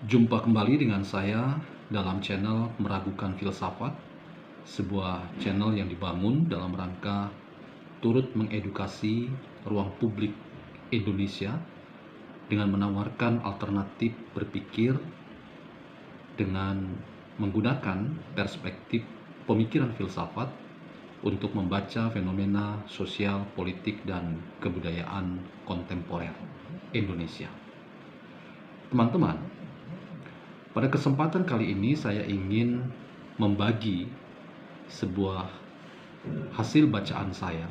Jumpa kembali dengan saya dalam channel Meragukan Filsafat, sebuah channel yang dibangun dalam rangka turut mengedukasi ruang publik Indonesia dengan menawarkan alternatif berpikir dengan menggunakan perspektif pemikiran filsafat untuk membaca fenomena sosial, politik, dan kebudayaan kontemporer Indonesia. Teman-teman, pada kesempatan kali ini saya ingin membagi sebuah hasil bacaan saya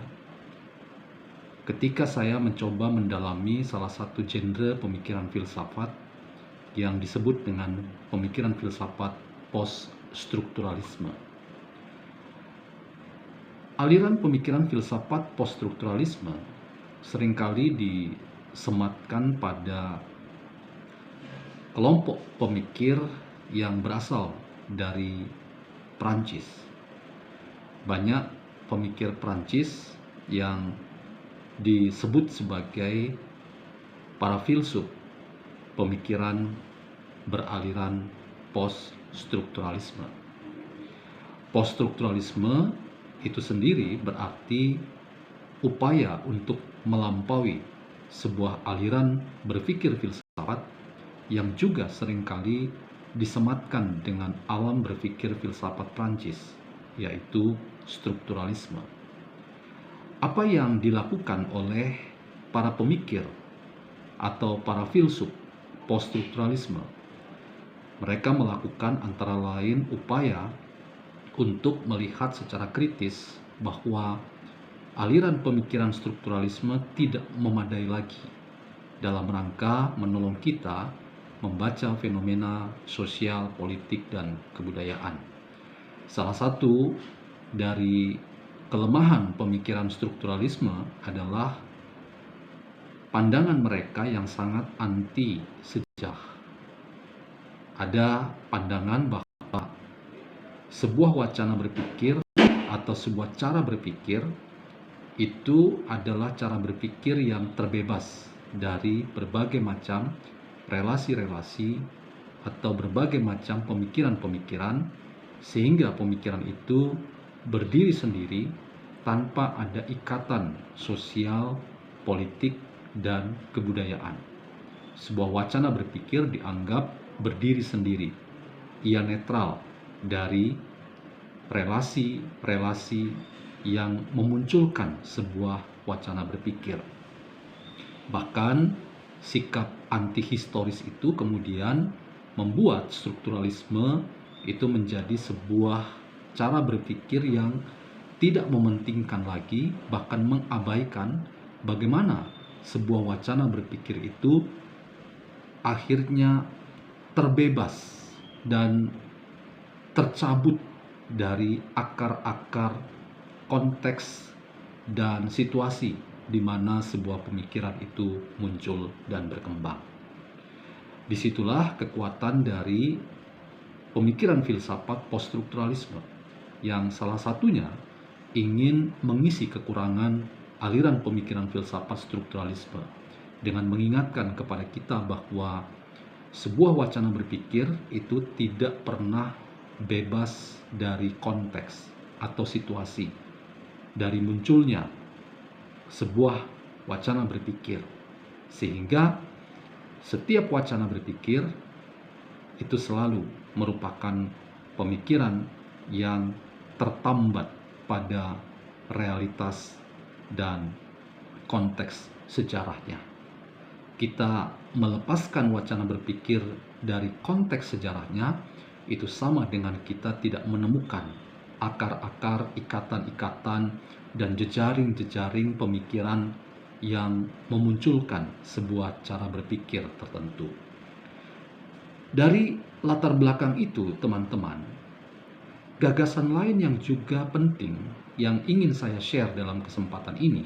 ketika saya mencoba mendalami salah satu genre pemikiran filsafat yang disebut dengan pemikiran filsafat post-strukturalisme. Aliran pemikiran filsafat post-strukturalisme seringkali disematkan pada kelompok pemikir yang berasal dari Prancis. Banyak pemikir Prancis yang disebut sebagai para filsuf pemikiran beraliran post-strukturalisme. Post-strukturalisme itu sendiri berarti upaya untuk melampaui sebuah aliran berpikir filsafat yang juga seringkali disematkan dengan alam berpikir filsafat Prancis, yaitu strukturalisme. Apa yang dilakukan oleh para pemikir atau para filsuf post-strukturalisme? Mereka melakukan antara lain upaya untuk melihat secara kritis bahwa aliran pemikiran strukturalisme tidak memadai lagi dalam rangka menolong kita membaca fenomena sosial, politik, dan kebudayaan. Salah satu dari kelemahan pemikiran strukturalisme adalah pandangan mereka yang sangat anti sejarah. Ada pandangan bahwa sebuah wacana berpikir atau sebuah cara berpikir itu adalah cara berpikir yang terbebas dari berbagai macam relasi-relasi atau berbagai macam pemikiran-pemikiran, sehingga pemikiran itu berdiri sendiri tanpa ada ikatan sosial, politik, dan kebudayaan. Sebuah wacana berpikir dianggap berdiri sendiri. Ia netral dari relasi-relasi yang memunculkan sebuah wacana berpikir. Bahkan sikap antihistoris itu kemudian membuat strukturalisme itu menjadi sebuah cara berpikir yang tidak mementingkan lagi, bahkan mengabaikan bagaimana sebuah wacana berpikir itu akhirnya terbebas dan tercabut dari akar-akar konteks dan situasi di mana sebuah pemikiran itu muncul dan berkembang. Disitulah kekuatan dari pemikiran filsafat post-strukturalisme yang salah satunya ingin mengisi kekurangan aliran pemikiran filsafat strukturalisme dengan mengingatkan kepada kita bahwa sebuah wacana berpikir itu tidak pernah bebas dari konteks atau situasi, dari munculnya sebuah wacana berpikir, sehingga setiap wacana berpikir itu selalu merupakan pemikiran yang tertambat pada realitas dan konteks sejarahnya. Kita melepaskan wacana berpikir dari konteks sejarahnya, itu sama dengan kita tidak menemukan akar-akar, ikatan-ikatan, dan jejaring-jejaring pemikiran yang memunculkan sebuah cara berpikir tertentu. Dari latar belakang itu, teman-teman, gagasan lain yang juga penting yang ingin saya share dalam kesempatan ini,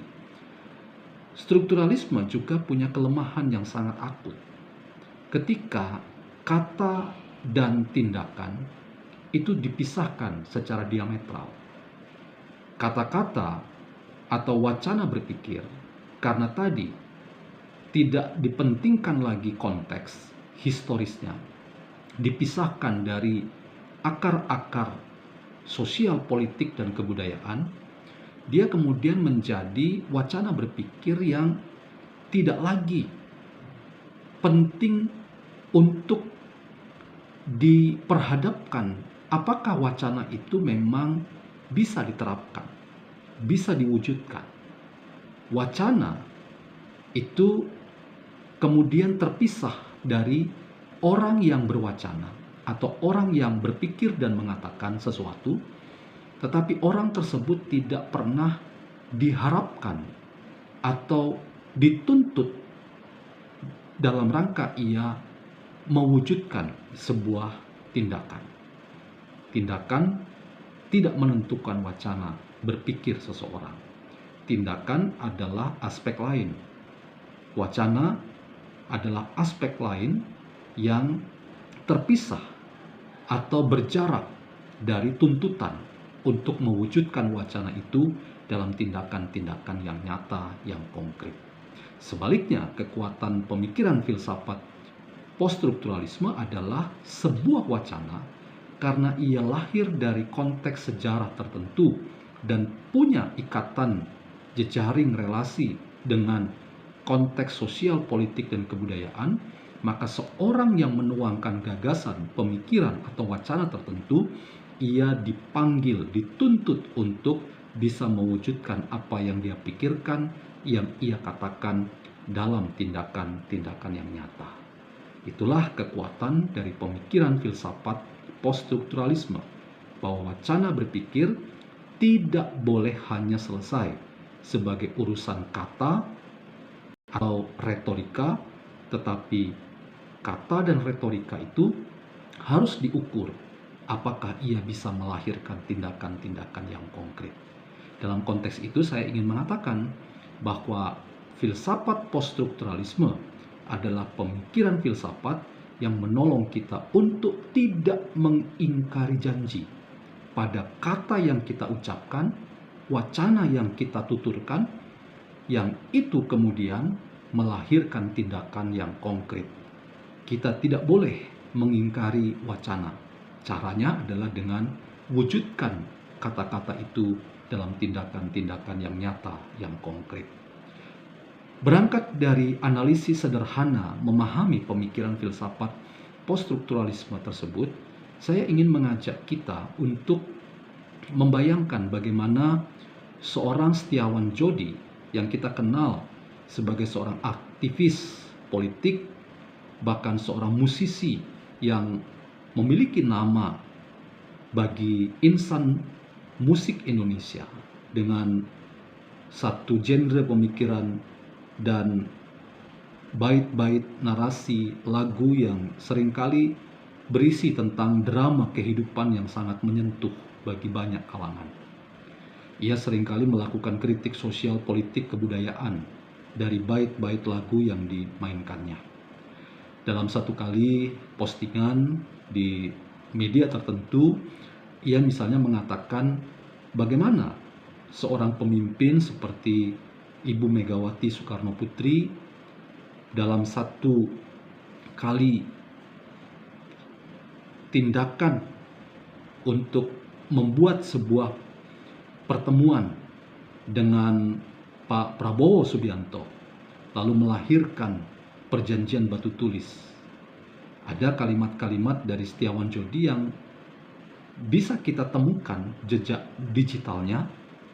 strukturalisme juga punya kelemahan yang sangat akut. Ketika kata dan tindakan itu dipisahkan secara diametral. Kata-kata atau wacana berpikir karena tadi tidak dipentingkan lagi konteks historisnya, dipisahkan dari akar-akar sosial, politik, dan kebudayaan, dia kemudian menjadi wacana berpikir yang tidak lagi penting untuk diperhadapkan apakah wacana itu memang bisa diterapkan, bisa diwujudkan. Wacana itu kemudian terpisah dari orang yang berwacana atau orang yang berpikir dan mengatakan sesuatu, tetapi orang tersebut tidak pernah diharapkan atau dituntut dalam rangka ia mewujudkan sebuah tindakan. Tindakan tidak menentukan wacana berpikir seseorang. Tindakan adalah aspek lain. Wacana adalah aspek lain yang terpisah atau berjarak dari tuntutan untuk mewujudkan wacana itu dalam tindakan-tindakan yang nyata, yang konkret. Sebaliknya, kekuatan pemikiran filsafat poststrukturalisme adalah sebuah wacana karena ia lahir dari konteks sejarah tertentu dan punya ikatan jejaring relasi dengan konteks sosial, politik, dan kebudayaan, maka seorang yang menuangkan gagasan, pemikiran, atau wacana tertentu, ia dipanggil, dituntut untuk bisa mewujudkan apa yang dia pikirkan, yang ia katakan dalam tindakan-tindakan yang nyata. Itulah kekuatan dari pemikiran filsafat poststrukturalisme, bahwa wacana berpikir tidak boleh hanya selesai sebagai urusan kata atau retorika, tetapi kata dan retorika itu harus diukur apakah ia bisa melahirkan tindakan-tindakan yang konkret. Dalam konteks itu saya ingin mengatakan bahwa filsafat poststrukturalisme adalah pemikiran filsafat yang menolong kita untuk tidak mengingkari janji pada kata yang kita ucapkan, wacana yang kita tuturkan, yang itu kemudian melahirkan tindakan yang konkret. Kita tidak boleh mengingkari wacana. Caranya adalah dengan wujudkan kata-kata itu dalam tindakan-tindakan yang nyata, yang konkret. Berangkat dari analisis sederhana memahami pemikiran filsafat poststrukturalisme tersebut, saya ingin mengajak kita untuk membayangkan bagaimana seorang Setiawan Djodi yang kita kenal sebagai seorang aktivis politik, bahkan seorang musisi yang memiliki nama bagi insan musik Indonesia dengan satu genre pemikiran dan bait-bait narasi lagu yang seringkali berisi tentang drama kehidupan yang sangat menyentuh bagi banyak kalangan. Ia seringkali melakukan kritik sosial, politik, kebudayaan dari bait-bait lagu yang dimainkannya. Dalam satu kali postingan di media tertentu, ia misalnya mengatakan bagaimana seorang pemimpin seperti Ibu Megawati Soekarno Putri dalam satu kali tindakan untuk membuat sebuah pertemuan dengan Pak Prabowo Subianto, lalu melahirkan perjanjian batu tulis. Ada kalimat-kalimat dari Setiawan Djodi yang bisa kita temukan jejak digitalnya,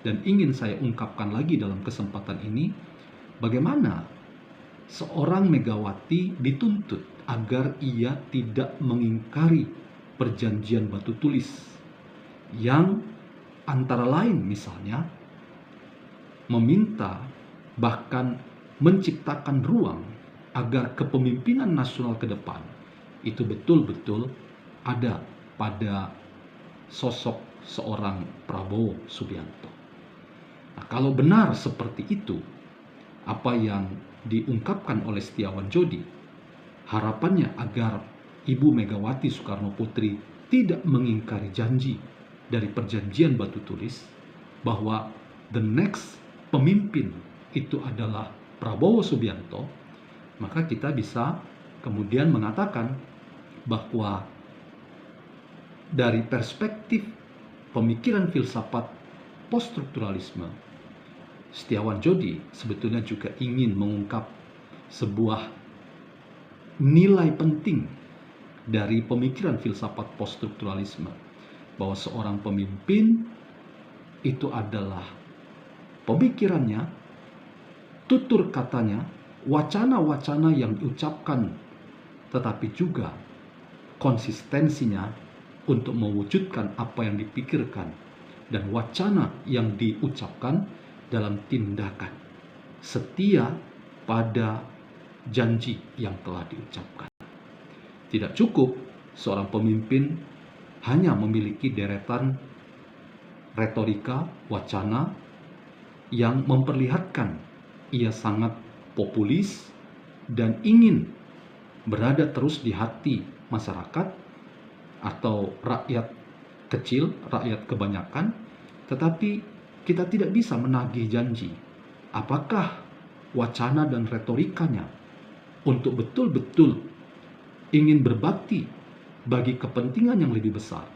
dan ingin saya ungkapkan lagi dalam kesempatan ini, bagaimana seorang Megawati dituntut agar ia tidak mengingkari perjanjian batu tulis yang antara lain misalnya meminta bahkan menciptakan ruang agar kepemimpinan nasional ke depan itu betul-betul ada pada sosok seorang Prabowo Subianto. Nah, kalau benar seperti itu apa yang diungkapkan oleh Setiawan Djodi, harapannya agar Ibu Megawati Soekarno Putri tidak mengingkari janji dari perjanjian batu tulis bahwa the next pemimpin itu adalah Prabowo Subianto, maka kita bisa kemudian mengatakan bahwa dari perspektif pemikiran filsafat poststrukturalisme, Setiawan Djodi sebetulnya juga ingin mengungkap sebuah nilai penting dari pemikiran filsafat poststrukturalisme, bahwa seorang pemimpin itu adalah pemikirannya, tutur katanya, wacana-wacana yang diucapkan, tetapi juga konsistensinya untuk mewujudkan apa yang dipikirkan dan wacana yang diucapkan dalam tindakan, setia pada janji yang telah diucapkan. Tidak cukup seorang pemimpin hanya memiliki deretan retorika, wacana yang memperlihatkan ia sangat populis dan ingin berada terus di hati masyarakat atau rakyat kecil, rakyat kebanyakan, tetapi kita tidak bisa menagih janji. Apakah wacana dan retorikanya untuk betul-betul ingin berbakti bagi kepentingan yang lebih besar,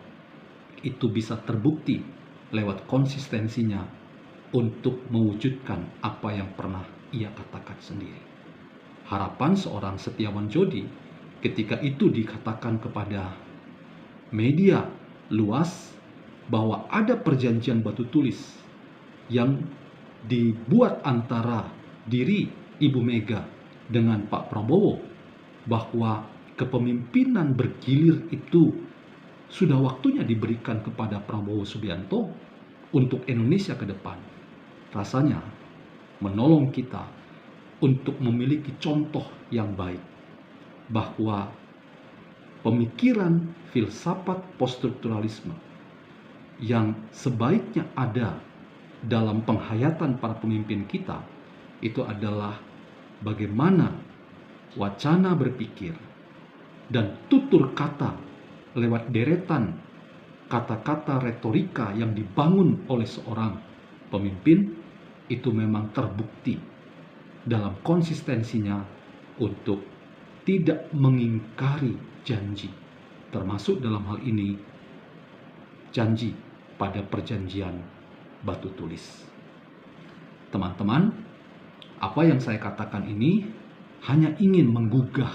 itu bisa terbukti lewat konsistensinya untuk mewujudkan apa yang pernah ia katakan sendiri. Harapan seorang Setiawan Djodi ketika itu dikatakan kepada media luas bahwa ada perjanjian batu tulis yang dibuat antara diri Ibu Mega dengan Pak Prabowo, bahwa kepemimpinan bergilir itu sudah waktunya diberikan kepada Prabowo Subianto untuk Indonesia ke depan. Rasanya menolong kita untuk memiliki contoh yang baik bahwa pemikiran filsafat poststrukturalisme yang sebaiknya ada dalam penghayatan para pemimpin kita itu adalah bagaimana wacana berpikir dan tutur kata lewat deretan kata-kata retorika yang dibangun oleh seorang pemimpin itu memang terbukti dalam konsistensinya untuk tidak mengingkari janji, termasuk dalam hal ini janji pada perjanjian batu tulis. Teman-teman, apa yang saya katakan ini hanya ingin menggugah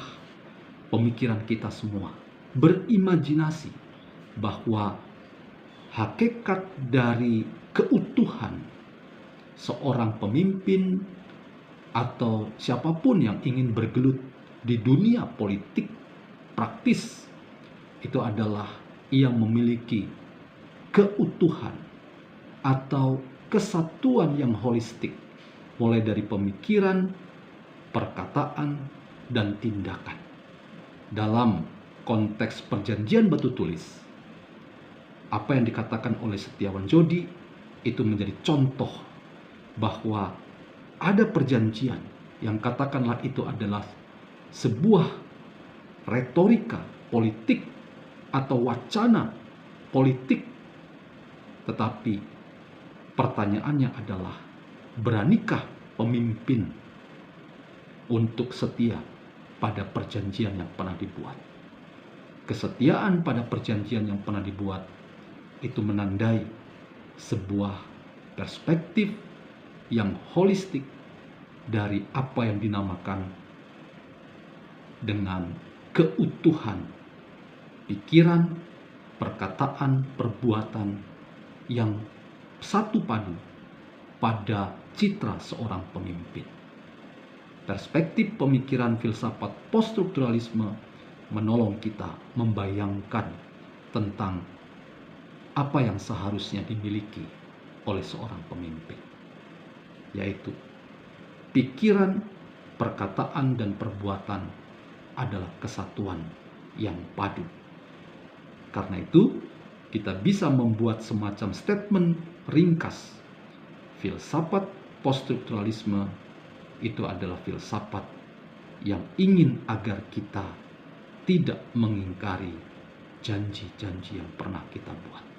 pemikiran kita semua, berimajinasi bahwa hakikat dari keutuhan seorang pemimpin atau siapapun yang ingin bergelut di dunia politik praktis itu adalah ia memiliki keutuhan atau kesatuan yang holistik, mulai dari pemikiran, perkataan, dan tindakan. Dalam konteks perjanjian batu tulis, apa yang dikatakan oleh Setiawan Djodi itu menjadi contoh bahwa ada perjanjian yang katakanlah itu adalah sebuah retorika politik atau wacana politik, tetapi pertanyaannya adalah, beranikah pemimpin untuk setia pada perjanjian yang pernah dibuat? Kesetiaan pada perjanjian yang pernah dibuat itu menandai sebuah perspektif yang holistik dari apa yang dinamakan dengan keutuhan pikiran, perkataan, perbuatan yang satu padu pada citra seorang pemimpin. Perspektif pemikiran filsafat poststrukturalisme menolong kita membayangkan tentang apa yang seharusnya dimiliki oleh seorang pemimpin, yaitu pikiran, perkataan, dan perbuatan adalah kesatuan yang padu. Karena itu, kita bisa membuat semacam statement ringkas. Filsafat poststrukturalisme itu adalah filsafat yang ingin agar kita tidak mengingkari janji-janji yang pernah kita buat.